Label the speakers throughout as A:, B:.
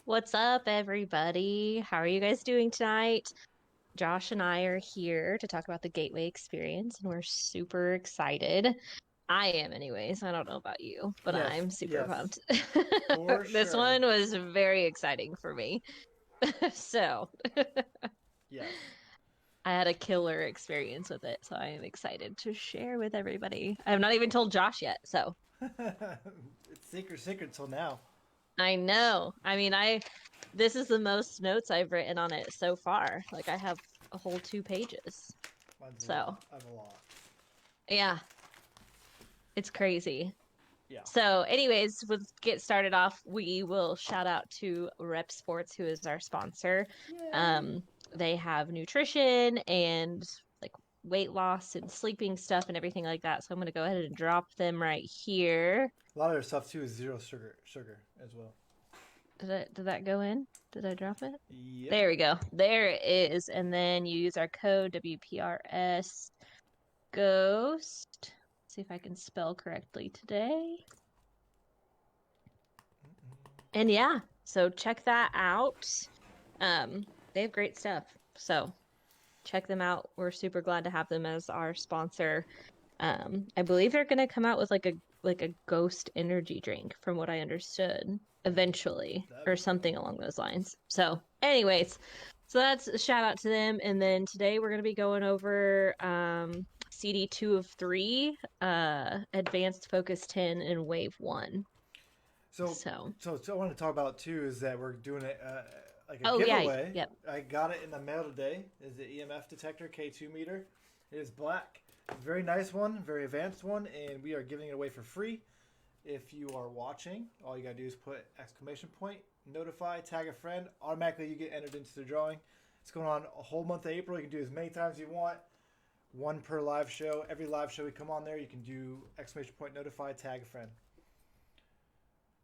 A: What's up, everybody? How are you guys doing tonight? Josh and I are here to talk about the Gateway experience, and we're super excited. I am, anyways. I don't know about you, but
B: Yes,
A: I'm super
B: yes,
A: pumped.
B: for
A: This
B: sure.
A: one was very exciting for me. So,
B: Yes.
A: I had a killer experience with it, so I am excited to share with everybody. I have not even told Josh yet, so
B: It's secret till now.
A: I know. This is the most notes I've written on it so far. Like, I have a whole 2 pages.
B: Mine's a
A: So,
B: lot. I have a lot.
A: yeah, it's crazy.
B: Yeah.
A: So, anyways, let's get started off. We will shout out to Rep Sports, who is our sponsor.
B: Yay.
A: Um, they have nutrition and like weight loss and sleeping stuff and everything like that. So I'm going to go ahead and drop them right here.
B: A lot of their stuff too is zero sugar as well.
A: Did that go in? Did I drop it?
B: Yep.
A: There we go. There it is. And then you use our code WPRS Ghost. See if I can spell correctly today. And yeah, so check that out. They have great stuff. So check them out. We're super glad to have them as our sponsor. I believe they're gonna come out with like a ghost energy drink, from what I understood, eventually,
B: That'd
A: or
B: be cool.
A: something along those lines. So, anyways, so that's a shout out to them. And then today we're gonna be going over CD 2 of 3, Advanced Focus 10 and Wave 1.
B: So,
A: So,
B: so I want to talk about too is that we're doing it like a
A: oh yeah,
B: giveaway.
A: yep.
B: I got it in the mail today. Is the EMF detector K2 meter? It is black. It's a very nice one, very advanced one, and we are giving it away for free. If you are watching, all you gotta do is put exclamation point, notify, tag a friend. Automatically, you get entered into the drawing. It's going on a whole month of April. You can do as many times as you want. One per live show. Every live show we come on there, you can do exclamation point, notify, tag a friend.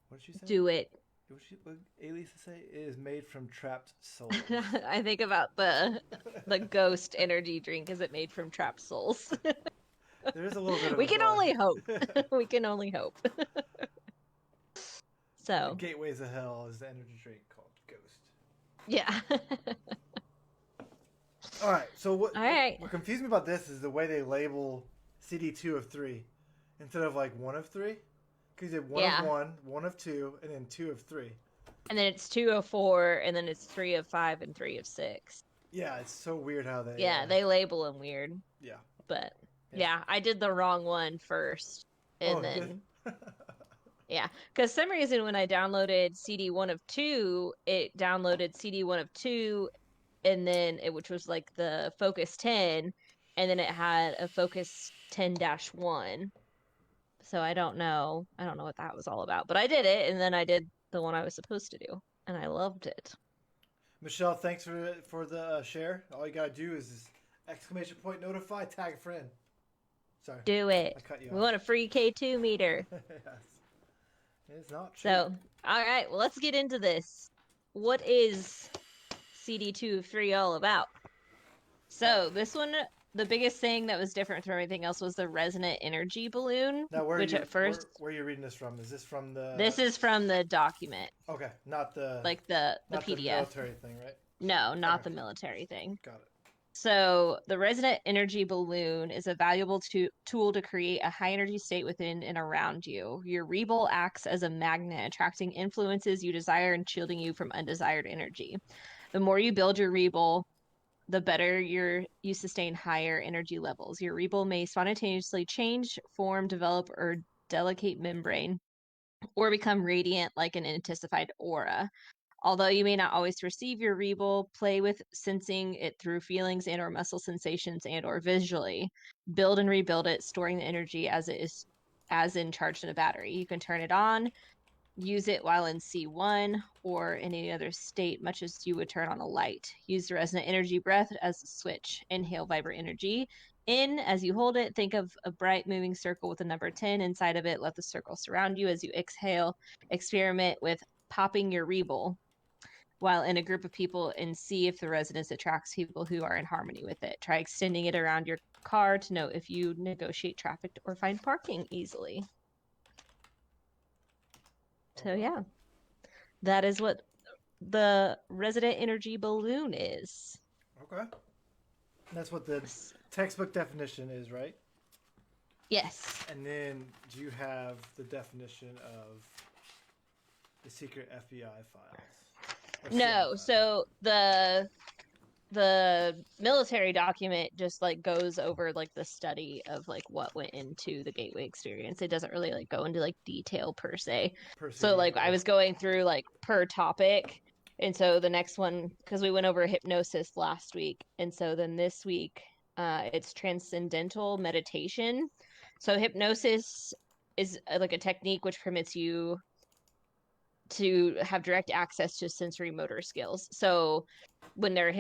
B: What did she say?
A: Do it.
B: What Elisa say? It is made from trapped souls.
A: I think about the ghost energy drink. Is it made from trapped souls?
B: There is a little bit of
A: We can only hope. We can only hope. So,
B: Gateways of Hell is the energy drink called Ghost.
A: yeah.
B: All right. So
A: All right.
B: what confused me about this is the way they label CD 2 of 3 instead of like 1 of 3. Because you have 1
A: Yeah.
B: of 1, 1 of 2, and then 2 of 3.
A: And then it's 2 of 4, and then it's 3 of 5, and 3 of 6.
B: Yeah, it's so weird how they.
A: Yeah, they label them weird.
B: Yeah.
A: But yeah, I did the wrong one first, and then yeah, because some reason when I downloaded CD 1 of 2, it downloaded CD 1 of 2, and then which was like the Focus 10, and then it had a Focus 10-1. So I don't know what that was all about, but I did it, and then I did the one I was supposed to do, and I loved it.
B: Michelle, thanks for the share. All you gotta do is exclamation point notify, tag a friend. Sorry,
A: Do it.
B: I cut you
A: We
B: off.
A: want a free K2 meter.
B: Yes, it's not cheap.
A: So, all right, well, let's get into this. What is CD2 3 all about?
B: Uh,
A: So, this one, the biggest thing that was different from everything else was the resonant energy balloon,
B: Now,
A: which at first,
B: where are you reading this from? Is this from
A: this is from the document,
B: okay, not
A: like the
B: the
A: PDF.
B: military thing, right?
A: No,
B: Okay,
A: not the military thing.
B: got it.
A: So, the resonant energy balloon is a valuable tool to create a high energy state within and around you. Your rebel acts as a magnet, attracting influences you desire and shielding you from undesired energy. The more you build your rebel, the better you sustain higher energy levels. Your rebel may spontaneously change, form, develop, or delicate membrane, or become radiant like an intensified aura. Although you may not always receive your rebel, play with sensing it through feelings and or muscle sensations and or visually. Build and rebuild it, storing the energy as it is as in charged in a battery. You can turn it on, use it while in C1 or in any other state, much as you would turn on a light. Use the resonant energy breath as a switch. Inhale vibrant energy. In, as you hold it, think of a bright moving circle with a number 10 inside of it. Let the circle surround you as you exhale. Experiment with popping your rebel while in a group of people and see if the resonance attracts people who are in harmony with it. Try extending it around your car to know if you negotiate traffic or find parking easily. So,
B: Okay,
A: yeah, that is what the resident energy balloon is.
B: okay. That's what the textbook definition is, right?
A: Yes.
B: And then do you have the definition of the secret FBI files? Or CIA
A: No,
B: files?
A: so the military document just like goes over like the study of like what went into the gateway experience. It doesn't really like go into like detail per se.
B: Per
A: So
B: CD,
A: like I
B: okay.
A: was going through like per topic. And so the next one, because we went over hypnosis last week, and so then this week it's transcendental meditation. So hypnosis is like a technique which permits you to have direct access to sensory motor skills. So when they're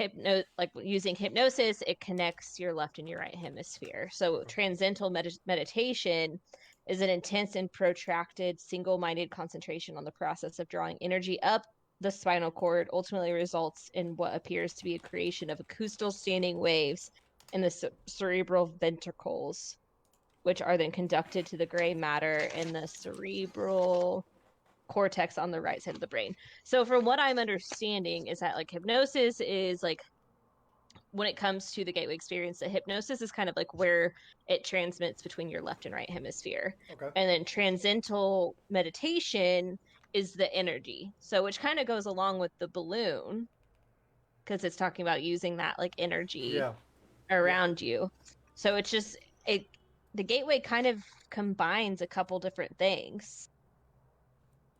A: like using hypnosis, it connects your left and your right hemisphere. So transcendental meditation is an intense and protracted single-minded concentration on the process of drawing energy up the spinal cord, ultimately results in what appears to be a creation of acoustal standing waves in the cerebral ventricles, which are then conducted to the gray matter in the cerebral cortex on the right side of the brain. So from what I'm understanding is that like hypnosis is like when it comes to the gateway experience, the hypnosis is kind of like where it transmits between your left and right hemisphere.
B: Okay.
A: And then transcendental meditation is the energy. So which kind of goes along with the balloon because it's talking about using that like energy
B: Yeah. Yeah.
A: around you. So it's just it the gateway kind of combines a couple different things.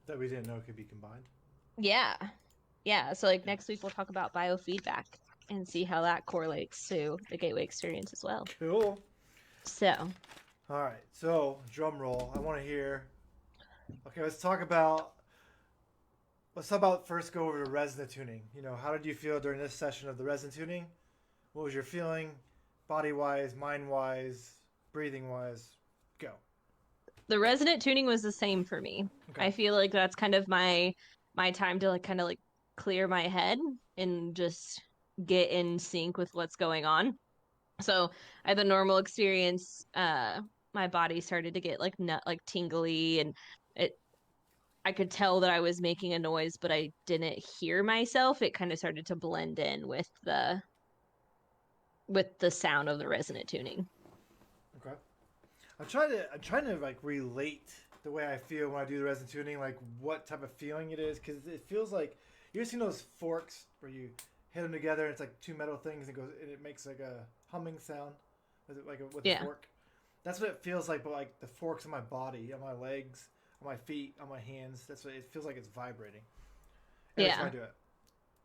B: That we didn't know could be combined.
A: Yeah. Yeah. So like next week we'll talk about biofeedback and see how that correlates to the gateway experience as well.
B: Cool.
A: So
B: All right. So, drum roll. I want to hear. Okay, let's talk about first go over the resonant tuning. How did you feel during this session of the resonant tuning? What was your feeling, body wise, mind wise, breathing wise? Go.
A: the resonant tuning was the same for me.
B: Okay.
A: I feel like that's kind of my time to like kind of like clear my head and just get in sync with what's going on. So I had the normal experience. My body started to get like nut like tingly and it I could tell that I was making a noise, but I didn't hear myself. It kind of started to blend in with the sound of the resonant tuning.
B: Okay. I'm trying to like relate the way I feel when I do the resin tuning, like what type of feeling it is, because it feels like you ever seen those forks where you hit them together and it's like two metal things and it makes like a humming sound with a
A: Yeah.
B: fork. That's what it feels like, but like the forks on my body, on my legs, on my feet, on my hands. That's what it feels like. It's vibrating every time
A: Yeah.
B: I do it.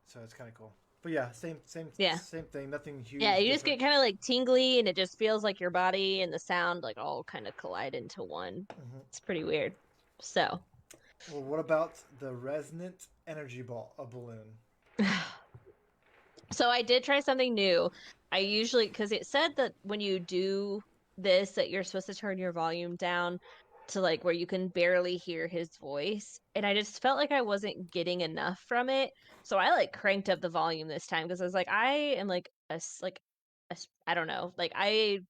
B: So it's kind of cool. But yeah, same thing. Nothing
A: Yeah,
B: huge
A: you just
B: different.
A: get kind of like tingly and it just feels like your body and the sound like all kind of collide into one.
B: Hmm.
A: It's pretty weird. So,
B: Well, what about the resonant energy ball, a balloon?
A: so I did try something new. I usually, because it said that when you do this, that you're supposed to turn your volume down to like where you can barely hear his voice. And I just felt like I wasn't getting enough from it. So I like cranked up the volume this time because I was like, I am like I don't know, like I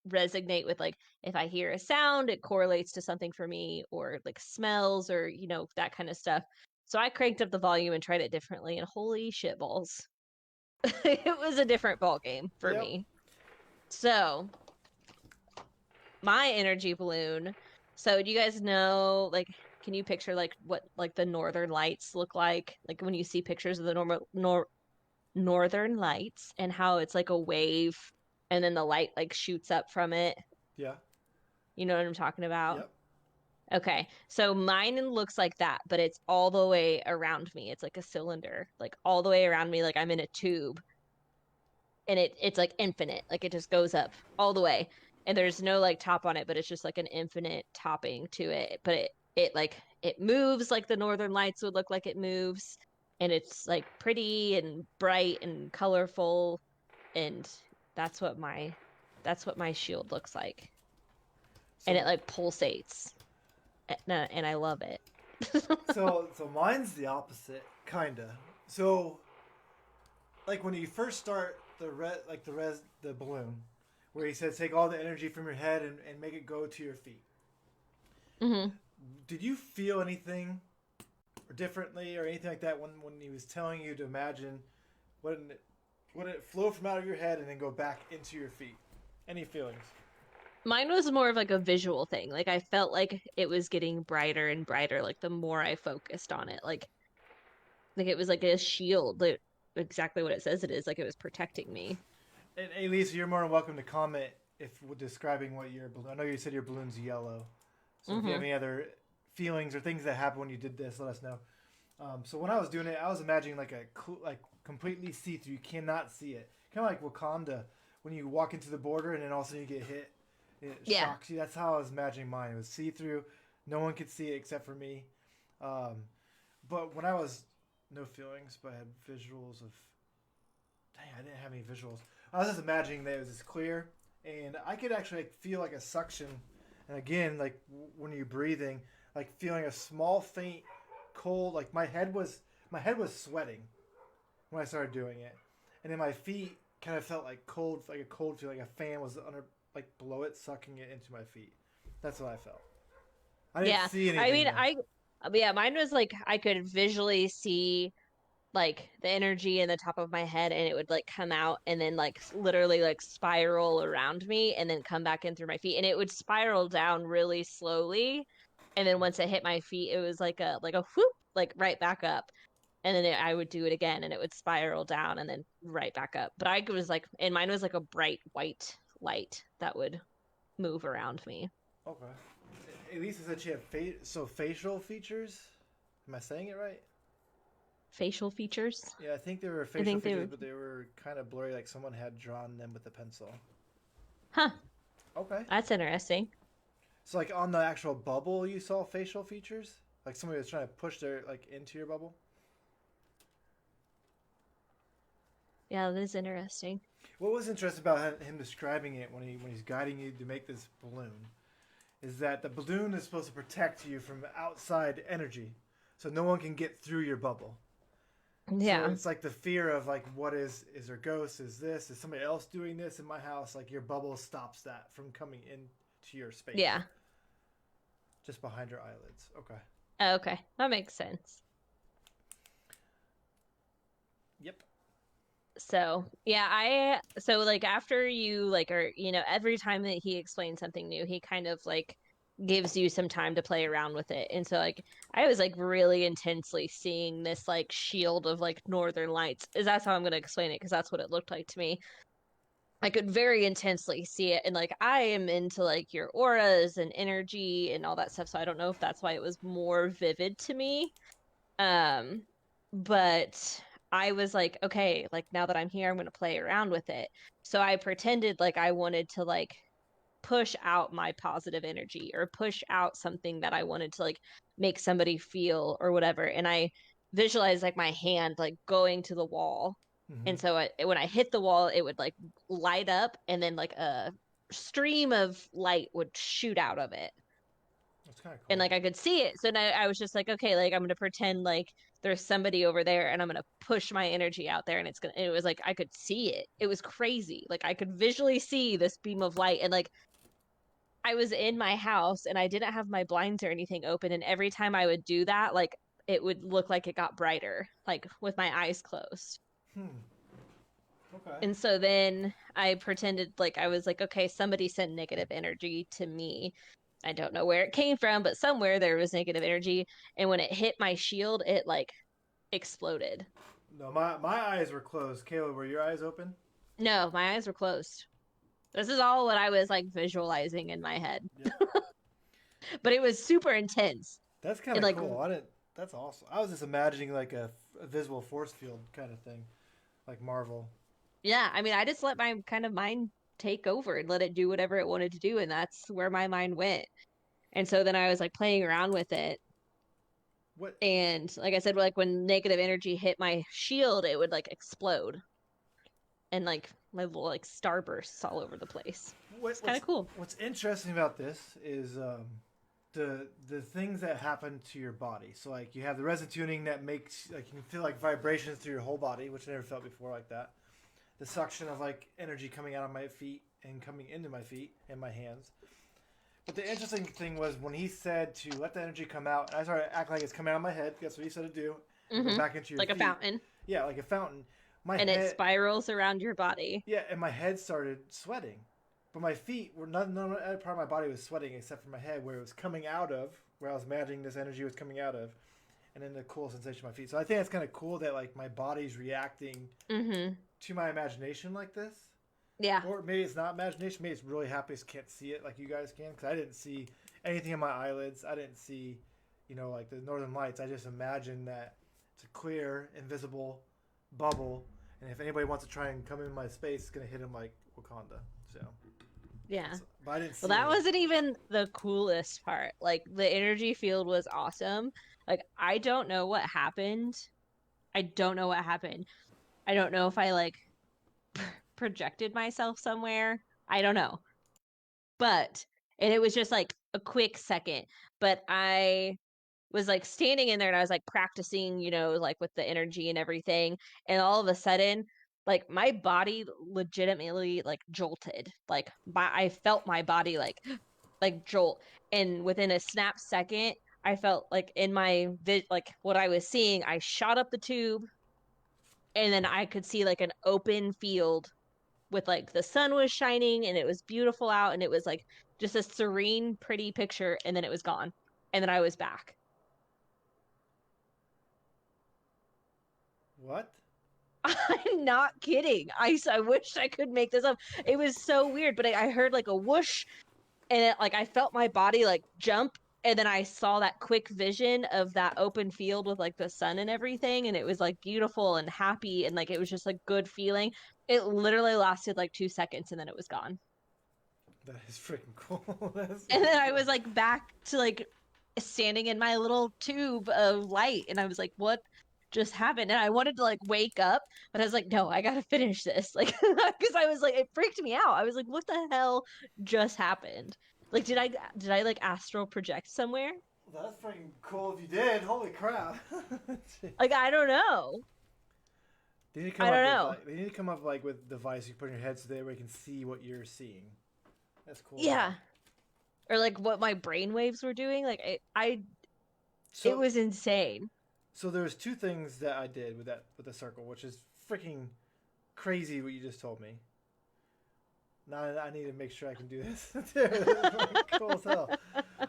A: resonate with like if I hear a sound, it correlates to something for me or like smells or that kind of stuff. So I cranked up the volume and tried it differently and holy shit balls. It was a different ball game for
B: Yep.
A: me. So, my energy balloon. So, do you guys know like can you picture like what like the northern lights look like when you see pictures of the northern lights and how it's like a wave and then the light like shoots up from it?
B: Yeah.
A: You know what I'm talking about?
B: Yep.
A: Okay, so mine looks like that, but it's all the way around me. It's like a cylinder, like all the way around me, like I'm in a tube, and it's like infinite, like it just goes up all the way, and there's no like top on it, but it's just like an infinite topping to it. But it like it moves like the Northern Lights would look like it moves, and it's like pretty and bright and colorful, and that's what my that's what my shield looks like, and it
B: So
A: like pulsates, and I love it.
B: so mine's the opposite, kinda. So like when you first start the balloon, where he says take all the energy from your head and make it go to your feet.
A: Hmm.
B: Did you feel anything or differently or anything like that when he was telling you to imagine when when it flow from out of your head and then go back into your feet? Any feelings?
A: Mine was more of like a visual thing. Like I felt like it was getting brighter and brighter, like the more I focused on it. Like it was like a shield, like exactly what it says it is, like it was protecting me.
B: And Elise, you're more than welcome to comment if describing what your balloon. I know you said your balloon's yellow, so if you have
A: Hmm.
B: any other feelings or things that happened when you did this, let us know. So when I was doing it, I was imagining like like completely see through. You cannot see it, kind of like Wakanda when you walk into the border and then all of a sudden you get hit. It
A: Yeah.
B: shocks you. That's how I was imagining mine. It was see through. No one could see it except for me. Um, but when I was no feelings, but I had visuals of. Dang, I didn't have any visuals. I was just imagining that it was just clear, and I could actually like, feel like a suction. And again, like when you're breathing, like feeling a small, faint, cold. Like my head was sweating when I started doing it, and then my feet kind of felt like cold, like a cold feel, like a fan was under, like below it, sucking it into my feet. That's what I felt. I didn't
A: Yeah.
B: see
A: I
B: anything
A: mean,
B: though.
A: yeah, mine was like I could visually see like the energy in the top of my head and it would like come out and then like literally like spiral around me and then come back in through my feet and it would spiral down really slowly and then once it hit my feet it was like a whoop like right back up and then I would do it again and it would spiral down and then right back up but I was like and mine was like a bright white light that would move around me.
B: Okay. Elisa said she had facial features. Am I saying it right?
A: Facial features.
B: Yeah, I think they were
A: I
B: facial
A: think they
B: features,
A: were,
B: but they were kind of blurry, like someone had drawn them with a pencil.
A: huh,
B: Okay.
A: that's interesting.
B: So, like on the actual bubble, you saw facial features, like somebody was trying to push their like into your bubble.
A: Yeah, that is interesting.
B: What was interesting about him describing it when he's guiding you to make this balloon is that the balloon is supposed to protect you from outside energy, so no one can get through your bubble. So
A: Yeah.
B: it's like the fear of like, what is there ghosts? Is this? Is somebody else doing this in my house? Like your bubble stops that from coming into your space,
A: Yeah.
B: just behind your eyelids. Okay.
A: Okay, that makes sense.
B: Yep.
A: So, yeah, so like after you like are, every time that he explains something new, he kind of like gives you some time to play around with it. And so like I was like really intensely seeing this like shield of like northern lights. Is that's how I'm going to explain it because that's what it looked like to me. I could very intensely see it and like I am into like your auras and energy and all that stuff, so I don't know if that's why it was more vivid to me. Um, but I was like, okay, like now that I'm here, I'm going to play around with it. So I pretended like I wanted to like push out my positive energy or push out something that I wanted to like make somebody feel or whatever. And I visualized like my hand like going to the wall.
B: Hmm.
A: And so when I hit the wall, it would like light up and then like a stream of light would shoot out of it.
B: That's kind of
A: And
B: cool.
A: like I could see it. So now I was just like, okay, like I'm gonna pretend like there's somebody over there and I'm gonna push my energy out there and it was like I could see it. It was crazy. Like I could visually see this beam of light and like I was in my house and I didn't have my blinds or anything open. And every time I would do that, like it would look like it got brighter, like with my eyes closed.
B: Hmm. Okay.
A: And so then I pretended like I was like, okay, somebody sent negative energy to me. I don't know where it came from, but somewhere there was negative energy. And when it hit my shield, it like exploded.
B: No, my eyes were closed. Kayla, were your eyes open?
A: No, my eyes were closed. This is all what I was like visualizing in my head.
B: Yep.
A: But it was super intense.
B: That's kind
A: It
B: of
A: like
B: cool. I didn't. That's awesome. I was just imagining like a visible force field kind of thing, like Marvel.
A: Yeah, I mean, I just let my kind of mind take over and let it do whatever it wanted to do, and that's where my mind went. And so then I was like playing around with it.
B: What
A: And like I said, like when negative energy hit my shield, it would like explode and like my little like starbursts all over the place.
B: what
A: It's kind of cool.
B: what's interesting about this is the things that happen to your body. So like you have the resin tuning that makes like you can feel like vibrations through your whole body, which I never felt before like that. The suction of like energy coming out of my feet and coming into my feet and my hands. But the interesting thing was when he said to let the energy come out, and I started acting like it's coming out of my head. That's what he said to do, and go
A: Hmm.
B: back into your
A: Like a
B: feet.
A: fountain,
B: Yeah, like a fountain. My
A: and it
B: head,
A: spirals around your body.
B: yeah, and my head started sweating, but my feet were none part of my body was sweating except for my head, where it was coming out of, where I was imagining this energy was coming out of, and then the cool sensation of my feet. So I think that's kind of cool that like my body's reacting
A: Hmm.
B: to my imagination like this.
A: Yeah.
B: Or maybe it's not imagination. Maybe it's really happy. I just can't see it like you guys can. Because I didn't see anything in my eyelids. I didn't see, like the northern lights. I just imagined that it's a clear, invisible bubble. And if anybody wants to try and come in my space, it's going to hit them like Wakanda. So,
A: Yeah.
B: but I didn't
A: Well,
B: see
A: that
B: any.
A: wasn't even the coolest part. Like the energy field was awesome. Like I don't know what happened. I don't know what happened. I don't know if I like projected myself somewhere. I don't know. But and it was just like a quick second, but I was like standing in there and I was like practicing, like with the energy and everything, and all of a sudden like my body legitimately like jolted. Like I felt my body like jolt, and within a snap second I felt like in my like what I was seeing, I shot up the tube and then I could see like an open field with like the sun was shining and it was beautiful out and it was like just a serene, pretty picture. And then it was gone. And then I was back.
B: What?
A: I'm not kidding. I wish I could make this up. It was so weird, but I heard like a whoosh and like I felt my body like jump. And then I saw that quick vision of that open field with like the sun and everything. And it was like beautiful and happy. And like it was just like good feeling. It literally lasted like 2 seconds and then it was gone.
B: That is freaking cool. That's
A: And
B: really
A: then I
B: cool.
A: was like back to like standing in my little tube of light and I was like, what just happened? And I wanted to like wake up, but I was like, no, I gotta finish this. Like, because I was like, it freaked me out. I was like, what the hell just happened? Like, did I like astral project somewhere?
B: That's freaking cool if you did. Holy crap.
A: Like, I don't know.
B: They need to come
A: I
B: up
A: don't
B: with
A: know.
B: like they need to come up like with a device you put in your head so that everybody can see what you're seeing. That's cool as
A: Yeah.
B: hell.
A: Or like what my brain waves were doing. Like it
B: So
A: was insane.
B: so there's two things that I did with the circle, which is freaking crazy what you just told me. Now I need to make sure I can do this. This is fucking cool as hell.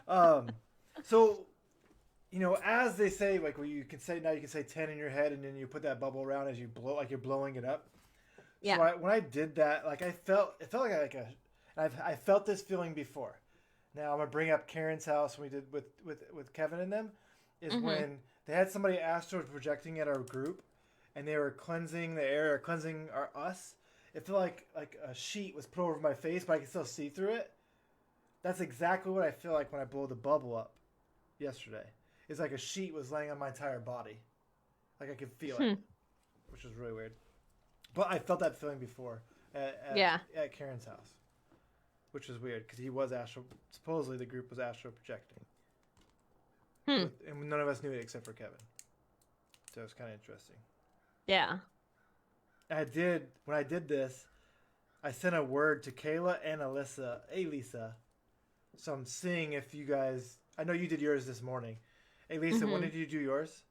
B: Um, so as they say, like where you can say now you can say 10 in your head, and then you put that bubble around as you blow, like you're blowing it up. So
A: Yeah.
B: when I did that, like it felt like I felt this feeling before. Now I'm gonna bring up Karen's house when we did with Kevin and them, is
A: Mm-hmm.
B: when they had somebody astral projecting at our group, and they were cleansing the air, or cleansing us. It felt like a sheet was put over my face, but I could still see through it. That's exactly what I feel like when I blow the bubble up yesterday. It's like a sheet was laying on my entire body. Like I could feel it,
A: Hmm.
B: which was really weird. But I felt that feeling before
A: Yeah.
B: at Karen's house, which was weird because he was astral. Supposedly the group was astral projecting,
A: Hmm.
B: and none of us knew it except for Kevin. So it was kind of interesting.
A: Yeah.
B: I did when I did this. I sent a word to Kayla and Alyssa. Hey, Lisa. So I'm seeing if you guys. I know you did yours this morning. Hey, Lisa, when
A: Hmm.
B: did you do yours?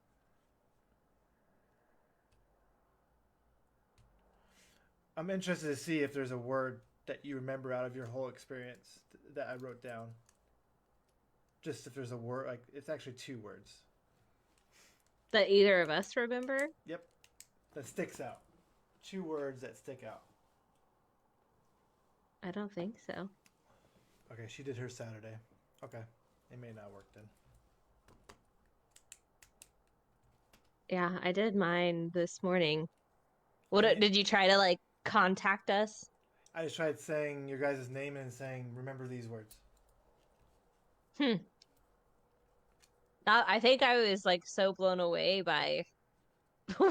B: I'm interested to see if there's a word that you remember out of your whole experience that I wrote down. Just if there's a word, like it's actually two words.
A: That either of us remember?
B: Yep, that sticks out. Two words that stick out.
A: I don't think so.
B: Okay, she did her Saturday. Okay, it may not work then.
A: Yeah, I did mine this morning.
B: Any,
A: Did you try to like contact us?
B: I just tried saying your guys' name and saying, remember these words.
A: Hmm. I think I was like so blown away by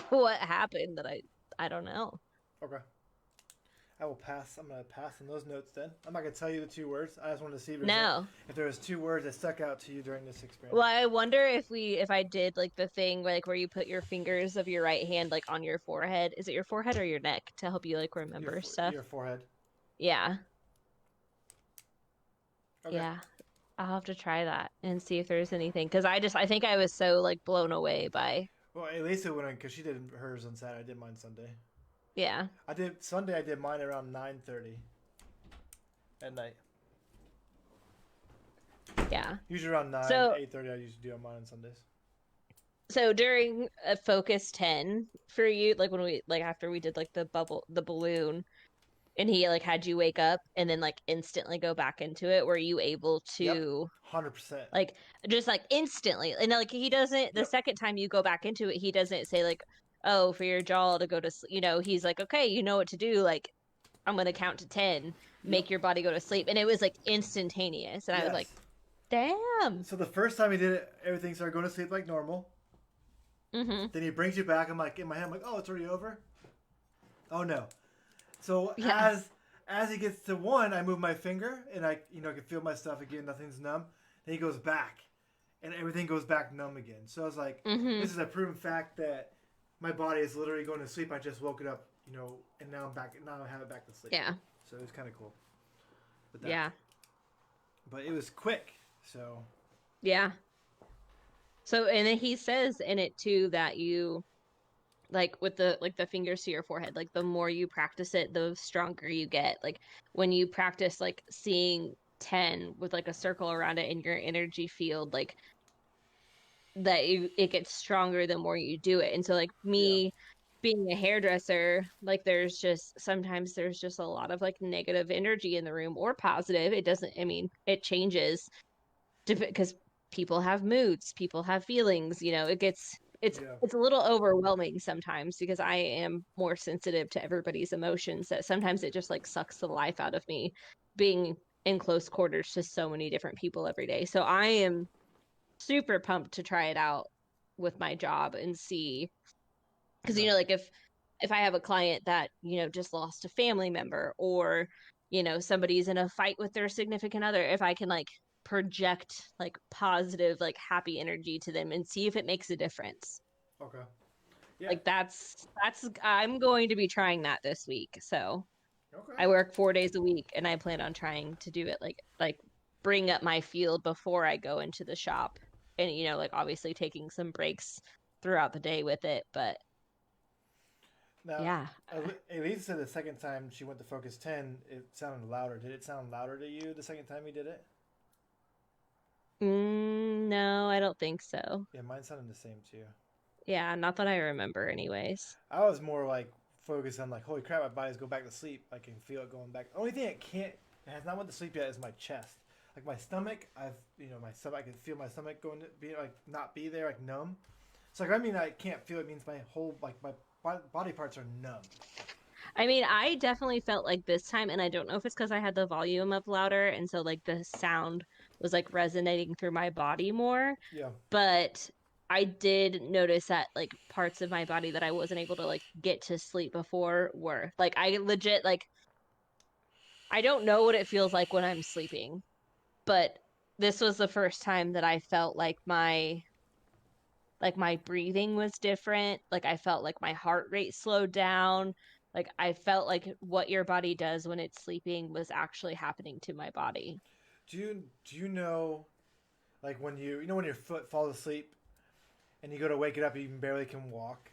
A: what happened that I don't know.
B: Okay. I will pass. I'm gonna pass on those notes then. I'm not gonna tell you the two words. I just wanted to see
A: No.
B: if there was two words that stuck out to you during this
A: Well,
B: experience.
A: I wonder if I did like the thing like where you put your fingers of your right hand like on your forehead. Is it your forehead or your neck to help you like remember stuff?
B: Your forehead.
A: Yeah.
B: Okay.
A: Yeah. I'll have to try that and see if there's anything because I think I was so like blown away by
B: Well, Elisa went on because she did hers on Saturday. I did mine Sunday.
A: yeah.
B: I did Sunday. I did mine around 9:30 at night.
A: Yeah.
B: Usually around 9,
A: So
B: 8:30. I usually do on mine on Sundays.
A: so during a focus 10 for you like when we like after we did like the balloon and he like had you wake up and then like instantly go back into it, were you able
B: Yep.
A: to
B: 100%.
A: like just like instantly and like he doesn't the
B: Yep.
A: second time you go back into it he doesn't say like oh for your jaw to go to sleep, he's like okay you know what to do, like I'm gonna count to 10,
B: Yep.
A: make your body go to sleep, and it was like instantaneous and I was like
B: Yes.
A: damn.
B: So the first time he did it, everything started going to sleep like normal.
A: Mm-hmm.
B: Then he brings you back. I'm like in my head, I'm like, oh, it's already over. Oh no. So
A: Yeah.
B: as he gets to one, I move my finger and I can feel my stuff again. Nothing's numb. Then he goes back, and everything goes back numb again. So I was like,
A: Mm-hmm.
B: this is a proven fact that my body is literally going to sleep. I just woke it up, and now I'm back. Now I have it back to sleep.
A: Yeah.
B: So it was kind of cool with that.
A: Yeah.
B: But it was quick. So
A: Yeah. So and then he says in it too that you like with the fingers to your forehead, like the more you practice it, the stronger you get. Like when you practice like seeing 10 with like a circle around it in your energy field, like it gets stronger the more you do it. And so like
B: yeah,
A: me being a hairdresser, like sometimes there's just a lot of like negative energy in the room or positive. It doesn't, I mean, it changes because people have moods, people have feelings,
B: yeah,
A: it's a little overwhelming sometimes because I am more sensitive to everybody's emotions that sometimes it just like sucks the life out of me being in close quarters to so many different people every day. So I am super pumped to try it out with my job and see because
B: yeah,
A: like if I have a client that just lost a family member or somebody's in a fight with their significant other, if I can like project like positive like happy energy to them and see if it makes a difference,
B: okay, yeah,
A: like that's I'm going to be trying that this week. So
B: okay.
A: I work 4 days a week and I plan on trying to do it like bring up my field before I go into the shop and like obviously taking some breaks throughout the day with it, but
B: Now,
A: yeah.
B: Elise said the second time she went to Focus 10, it sounded louder. Did it sound louder to you the second time you did it?
A: No, I don't think so.
B: Yeah, mine sounded the same too.
A: Yeah, not that I remember anyways.
B: I was more like focused on like, holy crap, my body's going back to sleep. I can feel it going back. The only thing it has not went to sleep yet is my chest. Like my stomach, my stomach, I can feel my stomach going to be like not be there, like numb. So like, I mean, I can't feel it. Means my whole like my body parts are numb.
A: I mean, I definitely felt like this time, and I don't know if it's because I had the volume up louder, and so like the sound was like resonating through my body more.
B: Yeah.
A: But I did notice that like parts of my body that I wasn't able to like get to sleep before were like I legit like I don't know what it feels like when I'm sleeping, but this was the first time that I felt like my breathing was different. Like I felt like my heart rate slowed down. Like I felt like what your body does when it's sleeping was actually happening to my body.
B: Do you know, like when when your foot falls asleep and you go to wake it up, you barely can walk,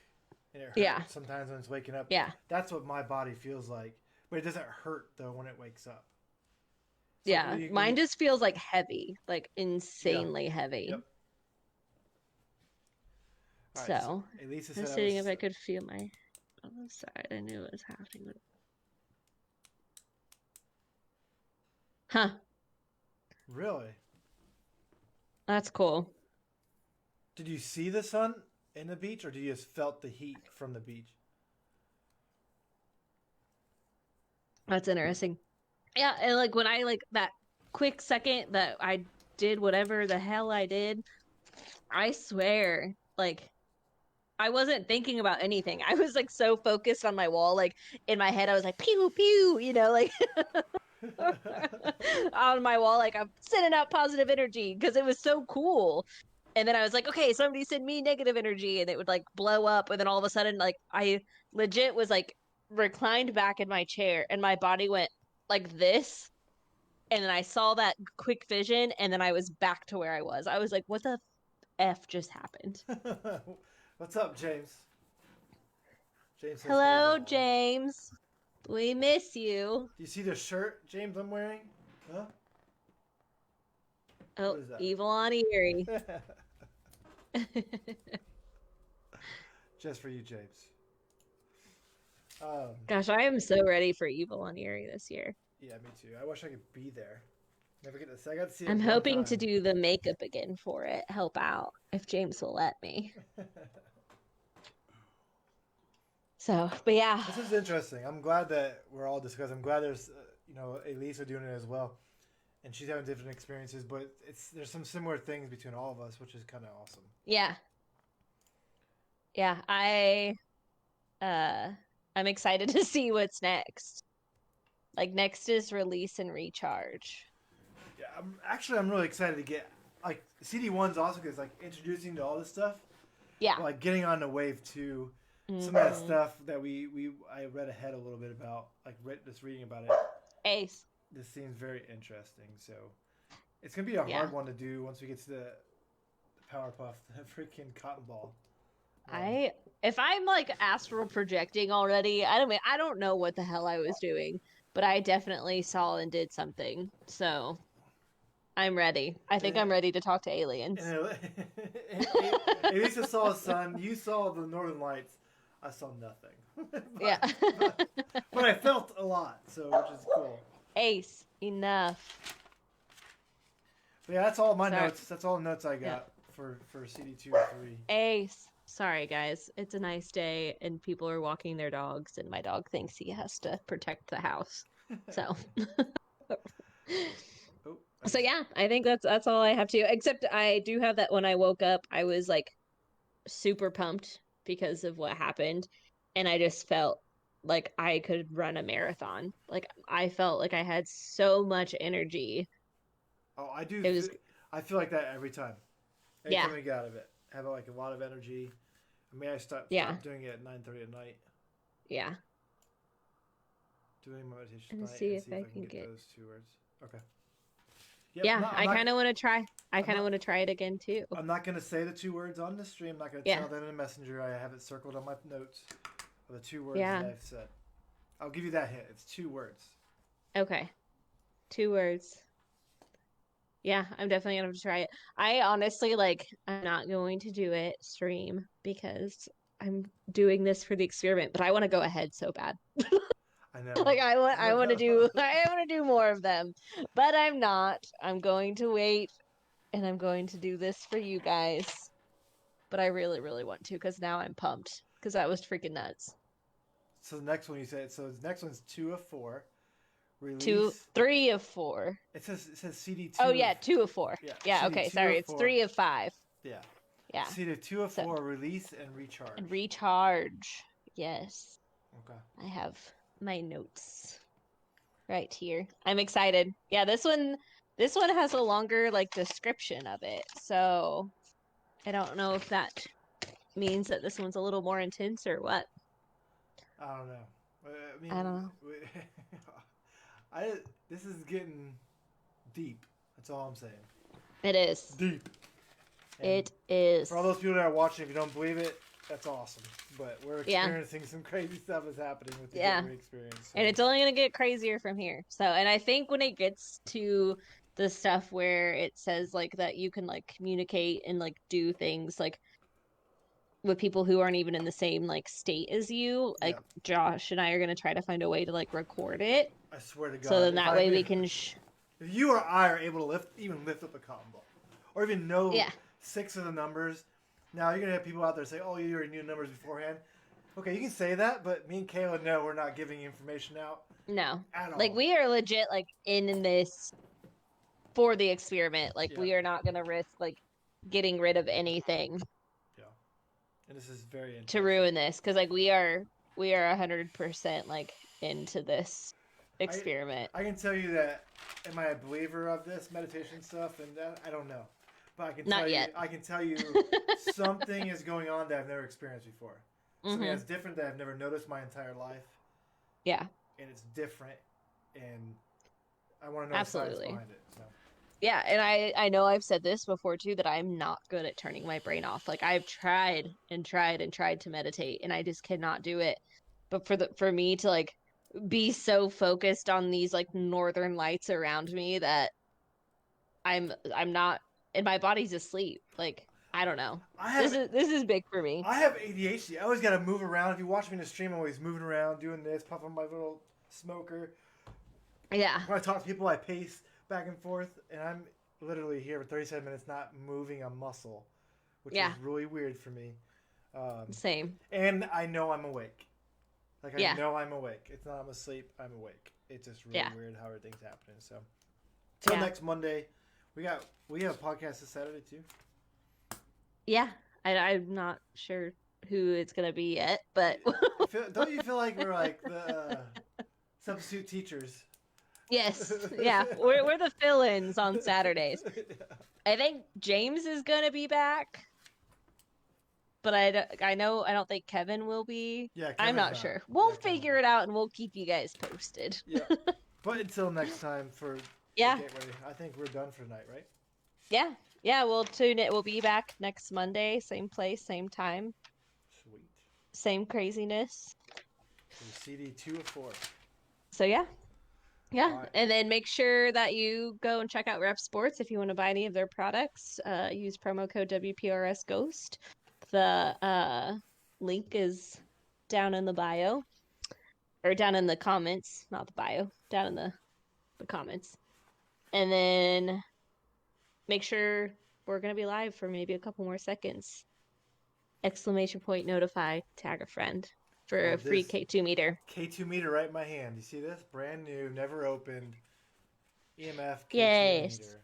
B: and it
A: Yeah.
B: hurts sometimes when it's waking up.
A: Yeah.
B: That's what my body feels like, but it doesn't hurt though when it wakes up. It's like
A: Yeah.
B: when
A: Mine
B: you
A: just feels like heavy, like
B: yeah,
A: insanely heavy.
B: yep. All right. So
A: So
B: Elisa
A: I
B: said
A: was
B: I
A: sitting if
B: was
A: I could feel my other side. I knew it was happening. Huh.
B: really.
A: That's cool.
B: Did you see the sun in the beach, or did you just felt the heat from the beach?
A: That's interesting. Yeah, and like when I like that quick second that I did whatever the hell I did, I swear, like I wasn't thinking about anything. I was like so focused on my wall, like in my head, I was like pew pew, like on my wall, like I'm sending out positive energy because it was so cool. And then I was like, okay, somebody send me negative energy, and it would like blow up. And then all of a sudden, like I legit was like reclined back in my chair, and my body went like this. And then I saw that quick vision, and then I was back to where I was. I was like, what the F just happened?
B: What's up, James? James says, "Hold
A: Hello,
B: on."
A: James. We miss you.
B: Do you see the shirt, James? I'm wearing? Huh?
A: Oh,
B: What is that?
A: evil on Erie.
B: Just for you, James. Um,
A: Gosh, I am so ready for Evil on Erie this year.
B: yeah, me too. I wish I could be there. Never get to. I got to see it
A: I'm
B: one
A: hoping to
B: time.
A: do the makeup again for it, help out if James will let me. So, but yeah,
B: This is interesting. I'm glad that we're all discussing. I'm glad there's, Elisa doing it as well, and she's having different experiences. But there's some similar things between all of us, which is kind of awesome.
A: yeah, yeah. Uh, I'm excited to see what's next. Like next is release and recharge.
B: Yeah, I'm really excited to get like CD1's awesome because like introducing to all this stuff,
A: Yeah.
B: but, like getting on the wave two. Some of that
A: Mhm.
B: stuff that I read ahead a little bit about, like just reading about it.
A: Ace.
B: This seems very interesting. So it's gonna be a
A: Yeah.
B: hard one to do once we get to the Powerpuff, the freaking cotton ball.
A: I if I'm like astral projecting already, I don't know what the hell I was doing, but I definitely saw and did something. So I'm ready. I think
B: And,
A: I'm ready to talk to aliens.
B: and Elisa saw a sun. You saw the Northern Lights. I saw nothing.
A: Yeah.
B: But I felt a lot, so which is cool.
A: Ace, enough.
B: But yeah, that's all my
A: Sorry.
B: notes. That's all the notes I
A: Yeah.
B: got for CD2 or 3.
A: Ace. Sorry, guys. It's a nice day and people are walking their dogs, and my dog thinks he has to protect the house. So.
B: Oh,
A: So yeah, I think that's all I have to. Except I do have that when I woke up, I was like super pumped because of what happened, and I just felt like I could run a marathon. Like I felt like I had so much energy.
B: oh, I do.
A: It was
B: I feel like that every time. Every
A: yeah,
B: time I get out of it, I have like a lot of energy. I mean, I
A: yeah,
B: stop doing it at 9:30 at night.
A: yeah.
B: Doing my meditation
A: And
B: at night
A: see
B: and
A: if
B: see if
A: I
B: I can
A: can
B: get
A: get.
B: those 2 words. Okay. Yep.
A: Yeah, I kind of want to try. I
B: I'm
A: kind of
B: not.
A: want to try it again too.
B: I'm not gonna say the 2 words on the stream. I'm not gonna
A: Yeah,
B: tell them in Messenger. I have it circled on my notes of the 2 words
A: yeah.
B: that I've said. I'll give you that hint. It's 2 words.
A: Okay, 2 words. Yeah, I'm definitely gonna have to try it. I honestly like I'm not going to do it stream because I'm doing this for the experiment, but I want to go ahead so bad.
B: I know.
A: Like I want to do
B: I
A: I want to do more of them, but I'm not. I'm going to wait and I'm going to do this for you guys. But I really really want to because now I'm pumped. because that was freaking nuts.
B: So the next one you said. So the next one's 2 of 4.
A: Two,
B: Release.
A: 3 of 4.
B: It says CD 2.
A: Oh yeah, 2 of 4.
B: Yeah.
A: Yeah,
B: CD
A: okay,
B: 2
A: sorry.
B: of
A: It's
B: 4.
A: 3 of 5.
B: Yeah.
A: Yeah.
B: CD 2 of
A: So
B: 4. Release and recharge.
A: and recharge. Yes.
B: Okay.
A: I have my notes right here. I'm excited. Yeah, this one has a longer like description of it. So I don't know if that means that this one's a little more intense or what.
B: I don't know. I mean,
A: I don't know.
B: I this is getting deep. That's all I'm saying.
A: It is.
B: Deep. And
A: It is.
B: for all those people that are watching, if you don't believe it, that's awesome. But we're experiencing some crazy stuff is happening with the gateway experience. So.
A: And it's only going to get crazier from here. So, and I think when it gets to the stuff where it says like that you can like communicate and like do things like with people who aren't even in the same like state as you, like Josh and I are going to try to find a way to like record it.
B: I swear to God.
A: So then that way we can.
B: If you or I are able to lift up a cotton ball, or even know 6 of the numbers. Now you're gonna have people out there say, "Oh, you already knew numbers beforehand." Okay, you can say that, but me and Kayla know we're not giving information out.
A: No,
B: at all.
A: Like we are legit like in this for the experiment. Like we are not gonna risk like getting rid of anything.
B: Yeah, and this is very interesting.
A: To ruin this because like we are 100% like into this experiment.
B: I can tell you that. Am I a believer of this meditation stuff? And that, I don't know. But I can tell you something is going on that I've never experienced before. Something that's different that I've never noticed my entire life.
A: Yeah.
B: And it's different, and I want to know the science behind it. So.
A: Yeah, and I know I've said this before too that I'm not good at turning my brain off. Like I've tried and tried and tried to meditate, and I just cannot do it. But for me to like be so focused on these like northern lights around me that I'm not. And my body's asleep. Like, I don't know. This is big for me.
B: I have ADHD. I always got to move around. If you watch me in the stream, I'm always moving around, doing this, puffing my little smoker.
A: Yeah.
B: When I talk to people, I pace back and forth, and I'm literally here for 37 minutes not moving a muscle, which is really weird for me.
A: Same.
B: And I know I'm awake. Like, I know I'm awake. It's not I'm asleep, I'm awake. It's just really weird how everything's happening. So, till next Monday. We have a podcast this Saturday too. Yeah,
A: I'm not sure who it's gonna be yet, but
B: don't you feel like we're like the substitute teachers?
A: Yes, yeah, we're the fill-ins on Saturdays. I think James is gonna be back, but I don't think Kevin will be.
B: Yeah,
A: I'm not sure. We'll figure it out and we'll keep you guys posted.
B: Yeah, but until next time for.
A: Yeah.
B: I think we're done for tonight, right?
A: Yeah. Yeah, we'll tune it. We'll be back next Monday, same place, same time.
B: Sweet.
A: Same craziness.
B: CD 2 of 4.
A: So yeah. Yeah. Right. And then make sure that you go and check out Rep Sports if you want to buy any of their products. Use promo code WPRS Ghost. The link is down in the bio. Or down in the comments, not the bio. Down in the comments. And then make sure we're going to be live for maybe a couple more seconds. Exclamation point, notify, tag a friend for a free K2 meter.
B: K2 meter right in my hand. You see this? Brand new, never opened. EMF K2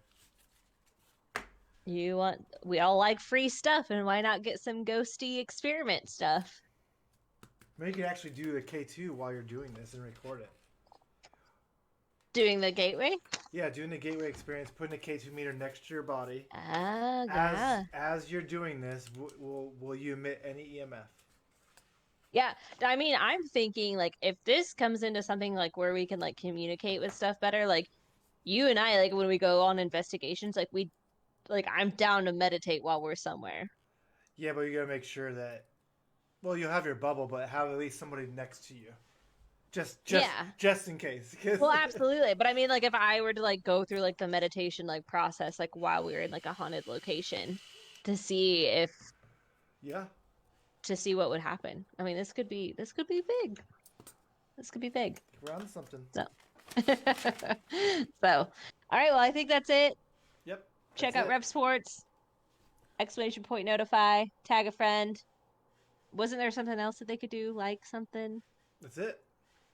B: meter.
A: We all like free stuff, and why not get some ghosty experiment stuff?
B: Maybe you can actually do the K2 while you're doing this and record it.
A: Doing the gateway?
B: Yeah, doing the gateway experience, putting a K2 meter next to your body. As you're doing this, will you emit any EMF?
A: Yeah, I mean, I'm thinking like if this comes into something like where we can like communicate with stuff better, like you and I, like when we go on investigations, like I'm down to meditate while we're somewhere.
B: Yeah, but you gotta make sure that, well, you'll have your bubble, but have at least somebody next to you. Just in case.
A: Well, absolutely. But I mean, like, if I were to like go through like the meditation like process, like while we were in like a haunted location, to see what would happen. I mean, this could be big. This could be big.
B: We're on to something.
A: So, all right. Well, I think that's it.
B: Yep.
A: Check out Rep Sports. Exclamation point, notify, tag a friend. wasn't there something else that they could do, like something?
B: That's it.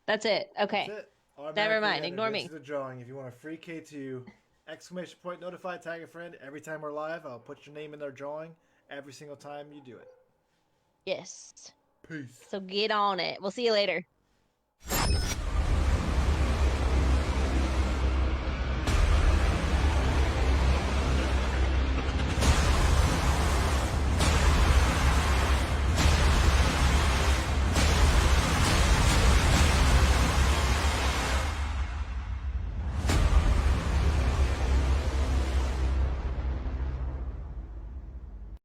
A: That's it.
B: That's
A: Okay.
B: it.
A: Never
B: Automatically
A: mind.
B: entered
A: Ignore
B: into
A: me.
B: the drawing. If you want a free K2, exclamation point notify, tag a friend. Every time we're live, I'll put your name in their drawing every single time you do it.
A: Yes.
B: Peace.
A: So get on it. We'll see you later.